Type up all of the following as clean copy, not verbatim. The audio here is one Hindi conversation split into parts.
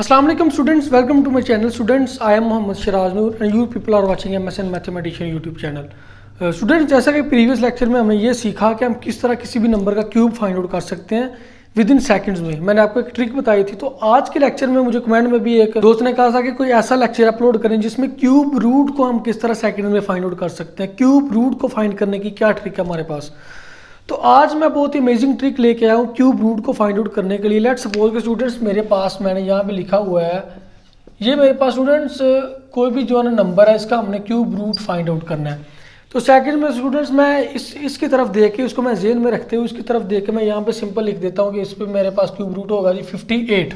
Assalamu alaikum students, welcome to my channel students. I am Mohammad Shiraz Noor and you people are watching MSN Mathematician YouTube channel. Students, जैसा कि प्रीवियस लेक्चर में हमने ये सीखा कि हम किस तरह किसी भी नंबर का क्यूब फाइंड आउट कर सकते हैं विद इन सेकेंड्स में। मैंने आपको एक ट्रिक बताई थी। तो आज के लेक्चर में मुझे कमेंट में भी एक दोस्त ने कहा था कि कोई ऐसा लेक्चर अपलोड करें जिसमें क्यूब रूट को हम किस तरह सेकेंड में फाइंड आउट कर सकते हैं, क्यूब रूट को फाइंड करने की क्या ट्रिक है हमारे पास। तो आज मैं बहुत ही अमेजिंग ट्रिक लेके आया हूँ क्यूब रूट को फाइंड आउट करने के लिए। लेट्स सपोज के स्टूडेंट्स मेरे पास मैंने यहाँ पे लिखा हुआ है, ये मेरे पास स्टूडेंट्स कोई भी जो है ना नंबर है, इसका हमने क्यूब रूट फाइंड आउट करना है। तो सेकंड में स्टूडेंट्स मैं इसकी तरफ देख के, उसको मैं जेन में रखते हुए इसकी तरफ देख के मैं यहाँ पे सिंपल लिख देता हूँ कि इस पर मेरे पास क्यूब रूट होगा जी 58।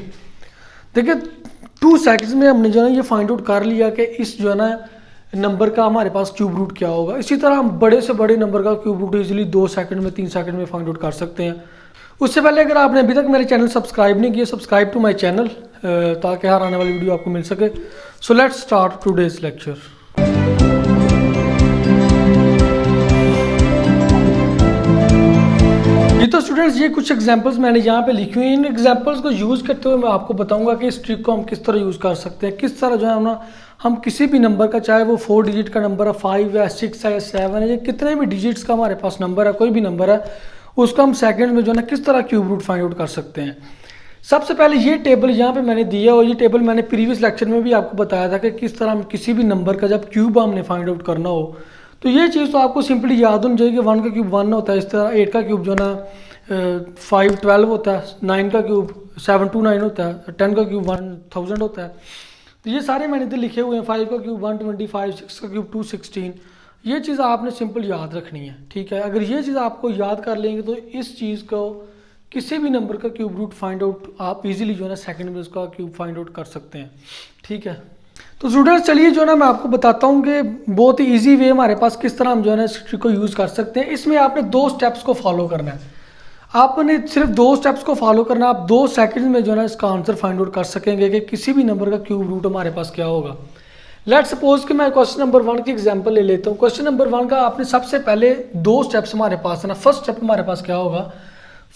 देखिए 2 सेकंड्स में हमने जो है ये फाइंड आउट कर लिया कि इस जो है ना नंबर का हमारे पास क्यूब रूट क्या होगा। इसी तरह हम बड़े से बड़े नंबर का क्यूब रूट इजीली 2 सेकंड में 3 सेकंड में फाइंड आउट कर सकते हैं। उससे पहले अगर आपने अभी तक मेरे चैनल सब्सक्राइब नहीं किया, सब्सक्राइब टू माय चैनल ताकि हर आने वाली वीडियो आपको मिल सके। So let's start today's lecture. ये तो स्टूडेंट्स ये कुछ एग्जांपल्स मैंने यहाँ पे लिखी हुई हैं। इन एग्जांपल्स को यूज़ करते हुए मैं आपको बताऊंगा कि इस ट्रिक को हम किस तरह यूज़ कर सकते हैं, किस तरह जो है ना हम किसी भी नंबर का, चाहे वो 4 डिजिट का नंबर है, 5 है, 6 है, 7 है, या कितने भी डिजिट्स का हमारे पास नंबर है, कोई भी नंबर है, उसका हम सेकंड में जो है ना किस तरह क्यूब रूट फाइंड आउट कर सकते हैं। सबसे पहले ये टेबल यहाँ पे मैंने दिया, और ये टेबल मैंने प्रीवियस लेक्चर में भी आपको बताया था कि किस तरह हम किसी भी नंबर का जब क्यूब हमने फाइंड आउट करना हो तो ये चीज़ तो आपको सिंपली याद होनी चाहिए कि 1 का क्यूब 1 होता है, इस तरह 8 का क्यूब जो है ना 5 12 होता है, 9 का क्यूब 7 2 9 होता है, 10 का क्यूब 1000 होता है। तो ये सारे मैंने इधर लिखे हुए हैं। 5 का क्यूब 125, 6 का क्यूब 216। ये चीज़ आपने सिंपल याद रखनी है, ठीक है। अगर ये चीज़ आपको याद कर लेंगे तो इस चीज़ को किसी भी नंबर का क्यूब रूट फाइंड आउट आप इजीली जो है ना सेकंड में उसका क्यूब फाइंड आउट कर सकते हैं, ठीक है। तो स्टूडेंट्स चलिए जो है ना मैं आपको बताता हूँ कि बहुत ही ईजी वे हमारे पास किस तरह हम जो है ना इस ट्रिक को यूज़ कर सकते हैं। इसमें आपने 2 स्टेप्स को फॉलो करना है। आपने सिर्फ 2 स्टेप्स को फॉलो करना, आप 2 सेकंड में जो है ना इसका आंसर फाइंड आउट कर सकेंगे कि किसी भी नंबर का क्यूब रूट हमारे पास क्या होगा। लेट्स सपोज कि मैं क्वेश्चन नंबर 1 की एग्जांपल ले लेता हूँ। क्वेश्चन नंबर 1 का आपने सबसे पहले 2 स्टेप्स हमारे पास है ना। फर्स्ट स्टेप हमारे पास क्या होगा?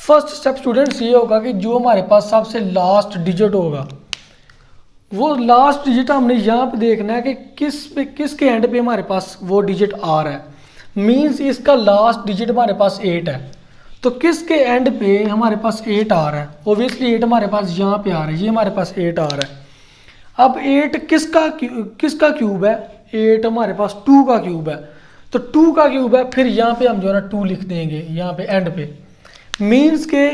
फर्स्ट स्टेप स्टूडेंट्स ये होगा कि जो हमारे पास सबसे लास्ट डिजिट होगा, वो लास्ट डिजिट हमने यहाँ पे देखना है कि किसके एंड पे हमारे पास वो डिजिट आ रहा है। मीन्स इसका लास्ट डिजिट हमारे पास 8 है, तो किसके एंड पे हमारे पास 8 आ रहा है? ओब्वियसली 8 हमारे पास यहाँ पे आ रहा है, ये हमारे पास 8 आ रहा है। अब 8 किसका क्यूब है? 8 हमारे पास 2 का क्यूब है, तो 2 का क्यूब है। फिर यहाँ पे हम जो है ना 2 लिख देंगे यहाँ पे एंड पे। मीन्स के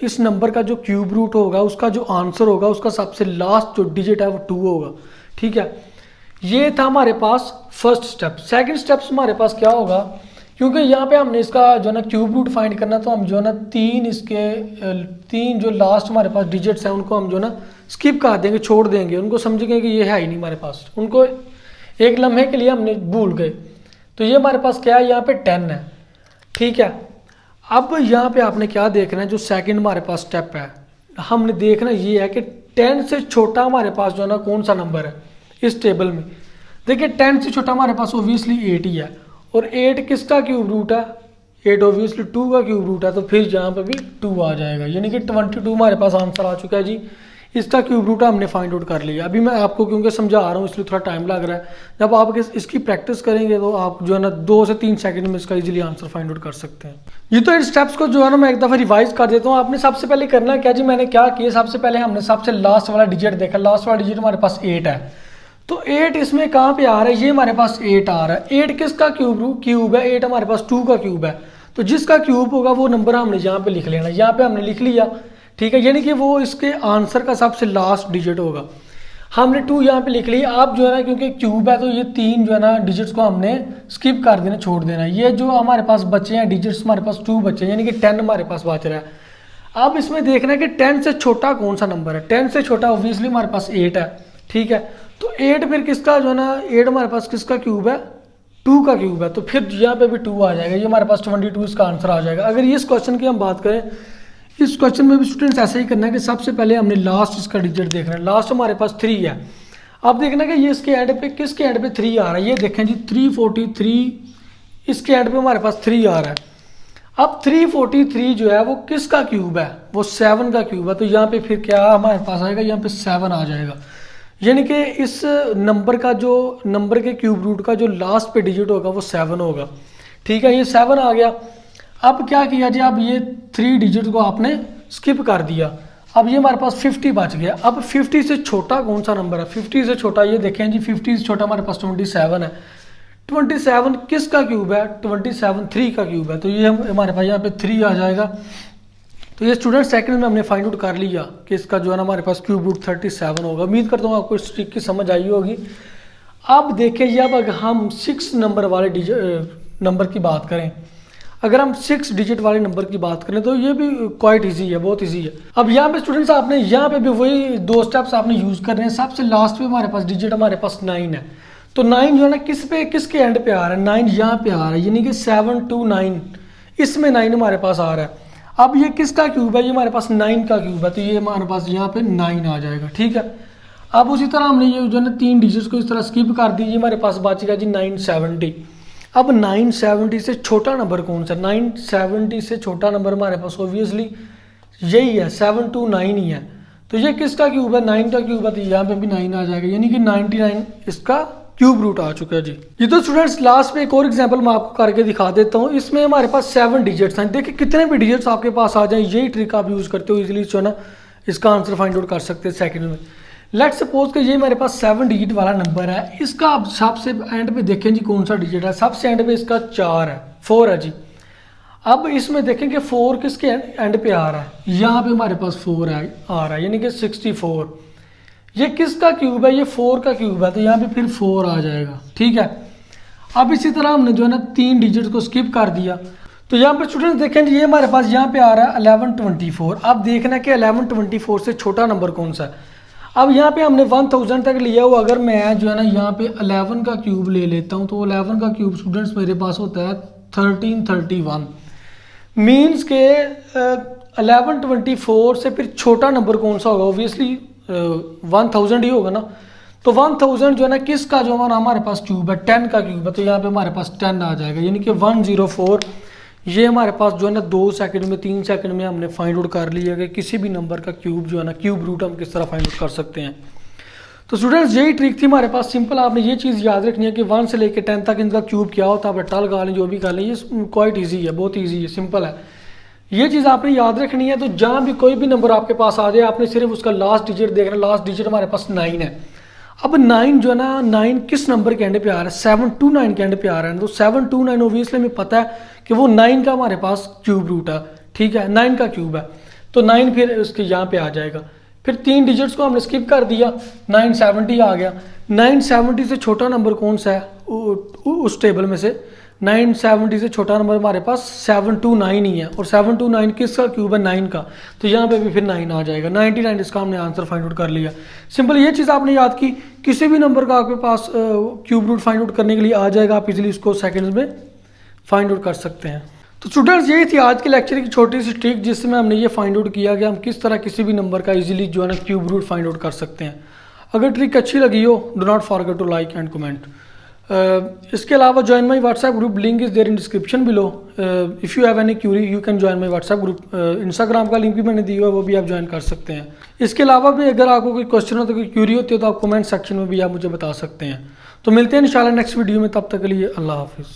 इस नंबर का जो क्यूब रूट होगा, उसका जो आंसर होगा, उसका सबसे लास्ट जो डिजिट है वो 2 होगा, ठीक है। ये था हमारे पास फर्स्ट स्टेप। सेकेंड स्टेप हमारे पास क्या होगा? क्योंकि यहाँ पे हमने इसका जो है ना क्यूब रूट फाइंड करना, तो हम जो है ना 3 जो लास्ट हमारे पास डिजिट्स हैं उनको हम जो है ना स्किप कर देंगे, छोड़ देंगे, उनको समझेंगे कि ये है ही नहीं हमारे पास, उनको एक लम्हे के लिए हमने भूल गए। तो ये हमारे पास क्या है? यहाँ पे 10 है, ठीक है। अब यहाँ पे आपने क्या देखना है? जो सेकंड हमारे पास स्टेप है, हमने देखना ये है कि 10 से छोटा हमारे पास जो है ना कौन सा नंबर है इस टेबल में। देखिए 10 से छोटा हमारे पास ओब्वियसली 8 ही है, और 8 किसका क्यूब रूट है? 8 ओब्वियसली 2 का क्यूब रूट है, तो फिर यहाँ पे भी 2 आ जाएगा, यानी कि 22 हमारे पास आंसर आ चुका है जी। इसका क्यूब रूट हमने फाइंड आउट कर लिया। अभी मैं आपको क्योंकि समझा रहा हूँ इसलिए थोड़ा टाइम लग रहा है। जब आप इसकी प्रैक्टिस करेंगे तो आप जो है ना 2 से 3 सेकंड में इसका इजीली आंसर फाइंड आउट कर सकते हैं। ये तो इन स्टेप्स को जो है ना मैं एक दफ़ा रिवाइज कर देता हूँ। आपने सबसे पहले करना क्या जी? मैंने क्या किया, सबसे पहले हमने सबसे लास्ट वाला डिजिट देखा। लास्ट वाला डिजिट हमारे पास 8 है, तो 8 इसमें कहाँ पे आ रहा है? ये हमारे पास 8 आ रहा है। 8 किसका क्यूब है? 8 हमारे पास 2 का क्यूब है, तो जिसका क्यूब होगा वो नंबर हमने यहाँ पे लिख लेना। यहाँ पे हमने लिख लिया, ठीक है, यानी कि वो इसके आंसर का सबसे लास्ट डिजिट होगा। हमने 2 यहाँ पे लिख लिया। आप जो है ना क्योंकि क्यूब है तो ये 3 जो है ना डिजिट्स को हमने स्किप कर देना, छोड़ देना। ये जो हमारे पास बचे हैं डिजिट्स, हमारे पास 2 बचे हैं, यानी कि 10 हमारे पास बच रहा है। अब इसमें देखना है कि 10 से छोटा कौन सा नंबर है। 10 से छोटा ओब्वियसली हमारे पास 8 है, ठीक है। तो 8 फिर किसका जो है ना 8 हमारे पास किसका क्यूब है? 2 का क्यूब है, तो फिर यहाँ पे भी 2 आ जाएगा। ये हमारे पास 22 इसका आंसर आ जाएगा। अगर इस क्वेश्चन की हम बात करें, इस क्वेश्चन में भी स्टूडेंट्स ऐसा ही करना है कि सबसे पहले हमने लास्ट इसका डिजिट देखना है। लास्ट हमारे पास 3 है। अब देखना है कि ये इसके एंड पे किसके एंड पे 3 आ रहा है। ये देखें जी 343, इसके एंड पे हमारे पास 3 आ रहा है। अब 343 जो है वो किसका क्यूब है, वो 7 का क्यूब है। तो यहाँ पे फिर क्या हमारे पास आएगा, यहाँ पे 7 आ जाएगा। यानी कि इस नंबर का जो नंबर के क्यूब रूट का जो लास्ट पे डिजिट होगा वो 7 होगा। ठीक है, ये 7 आ गया। अब क्या किया जी, अब ये 3 डिजिट को आपने स्किप कर दिया। अब ये हमारे पास 50 बच गया। अब 50 से छोटा कौन सा नंबर है, 50 से छोटा ये देखें जी, 50 से छोटा हमारे पास 27 है। 27 किसका क्यूब है, 27 3 का क्यूब है। तो ये हमारे पास यहाँ पे 3 आ जाएगा। तो ये स्टूडेंट सेकंड में हमने फाइंड आउट कर लिया कि इसका जो है ना हमारे पास क्यूब रूट 37 होगा। उम्मीद करता हूँ आपको इस ट्रिक की समझ आई होगी। अब देखिए, अब अगर हम 6 नंबर वाले नंबर की बात करें, अगर हम 6 डिजिट वाले नंबर की बात करें तो ये भी क्वाइट इजी है, बहुत इजी है। अब यहाँ पे स्टूडेंट्स आपने यहाँ पे भी वही 2 स्टेप्स आपने यूज़ कर रहे हैं। सबसे लास्ट पे हमारे पास डिजिट हमारे पास 9 है। तो 9 जो है ना किसके एंड पे आ रहा है, 9 यहाँ पे आ रहा है, यानी कि 7 2 9 इसमें 9 हमारे पास आ रहा है। अब ये किसका क्यूब है, ये हमारे पास 9 का क्यूब है। तो ये हमारे पास यहाँ पे 9 आ जाएगा। ठीक है, अब उसी तरह हमने ये जो है ना 3 डिजिट्स को इस तरह स्किप कर दीजिए, हमारे पास बचेगा जी 970। अब 970 से छोटा नंबर कौन सा, 970 से छोटा नंबर हमारे पास ऑब्वियसली यही है, 729 ही है। तो ये किसका क्यूब है, 9 का क्यूब है। तो यहाँ पे भी 9 आ जाएगा, यानी कि 99 इसका क्यूब रूट आ चुका है जी। ये तो स्टूडेंट्स लास्ट में एक और एग्जांपल मैं आपको करके दिखा देता हूँ। इसमें हमारे पास 7 डिजिट्स हैं। देखिए कितने भी डिजिट्स आपके पास आ जाएं, यही ट्रिक आप यूज़ करते हो इजीली जो है ना इसका आंसर फाइंड आउट कर सकते हैं सेकंड में। लेट्स सपोज कि ये मेरे पास 7 डिजिट वाला नंबर है। इसका आप सबसे एंड पे देखें जी कौन सा डिजिट है, सबसे एंड पे इसका 4 है जी। अब इसमें देखें कि 4 किसके एंड पे आ रहा है, यहाँ पे हमारे पास 4 आ रहा है, यानी कि 64। ये किसका क्यूब है, ये 4 का क्यूब है। तो यहाँ पे फिर 4 आ जाएगा। ठीक है, अब इसी तरह हमने जो है ना 3 डिजिट को स्किप कर दिया। तो यहाँ पे स्टूडेंट्स देखें जी, ये हमारे पास यहाँ पे आ रहा है 1124। अब देखना कि 1124 से छोटा नंबर कौन सा है। अब यहाँ पे हमने 1000 तक लिया हुआ, अगर मैं जो है ना यहाँ पे 11 का क्यूब ले लेता हूँ तो 11 का क्यूब स्टूडेंट्स मेरे पास होता है 1331। मीन्स के 1124 से फिर छोटा नंबर कौन सा होगा, ऑब्वियसली 1000 ही होगा ना। तो 1000 जो है ना किसका जो हमारे पास क्यूब है, 10 का क्यूब है। तो यहाँ पे हमारे पास 10 आ जाएगा, यानी कि 104। ये हमारे पास जो है ना 2 सेकंड में 3 सेकंड में हमने फाइंड आउट कर लिया कि किसी भी नंबर का क्यूब जो है ना क्यूब रूट हम किस तरह फाइंड आउट कर सकते हैं। तो स्टूडेंट्स यही ट्रिक थी हमारे पास। सिंपल आपने ये चीज़ याद रखनी है कि 1 से लेकर 10 तक इनका क्यूब क्या होता है, आप रट्टा लगा लें, जो भी कर लें, ये क्वाइट ईजी है, बहुत ईजी है, सिंपल है। ये चीज़ आपने याद रखनी है। तो जहाँ भी कोई भी नंबर आपके पास आ जाए, आपने सिर्फ उसका लास्ट डिजिट देखना। लास्ट डिजिट हमारे पास 9 है। अब 9 जो है ना 9 किस नंबर के एंड पे आ रहा है, 729 के एंड पे आ रहा है। तो 729 ऑब्वियसली हमें पता है कि वो 9 का हमारे पास क्यूब रूट है। ठीक है, 9 का क्यूब है। तो 9 फिर उसके यहाँ पे आ जाएगा। फिर 3 डिजिट्स को हमने स्किप कर दिया, 970 आ गया। 970 से छोटा नंबर कौन सा है उस टेबल में से, 970 से छोटा नंबर हमारे पास 729 ही है। और 729 किसका क्यूब है, 9 का। तो यहाँ पे भी फिर 9 आ जाएगा, 99 इसका हमने आंसर फाइंड आउट कर लिया। सिंपल ये चीज़ आपने याद की, किसी भी नंबर का आपके पास क्यूब रूट फाइंड आउट करने के लिए आ जाएगा, आप इजीली इसको सेकंड्स में फाइंड आउट कर सकते हैं। तो स्टूडेंट्स यही थी आज के लेक्चर की छोटी सी ट्रिक, जिसमें हमने ये फाइंड आउट किया कि हम किस तरह किसी भी नंबर का इजीली जो है ना क्यूब रूट फाइंड आउट कर सकते हैं। अगर ट्रिक अच्छी लगी हो, do not forget to like and comment. इसके अलावा join my WhatsApp group, link is there in description below. If you have any query you can join my WhatsApp group. Instagram का लिंक भी मैंने दिया हुआ है, वो भी आप ज्वाइन कर सकते हैं। इसके अलावा भी अगर आपको कोई क्वेश्चन हो तो कोई क्यूरी होती है तो आप कमेंट सेक्शन में भी आप मुझे बता सकते हैं। तो मिलते हैं इंशाल्लाह नेक्स्ट वीडियो में, तब तक के लिए अल्लाह हाफिज़।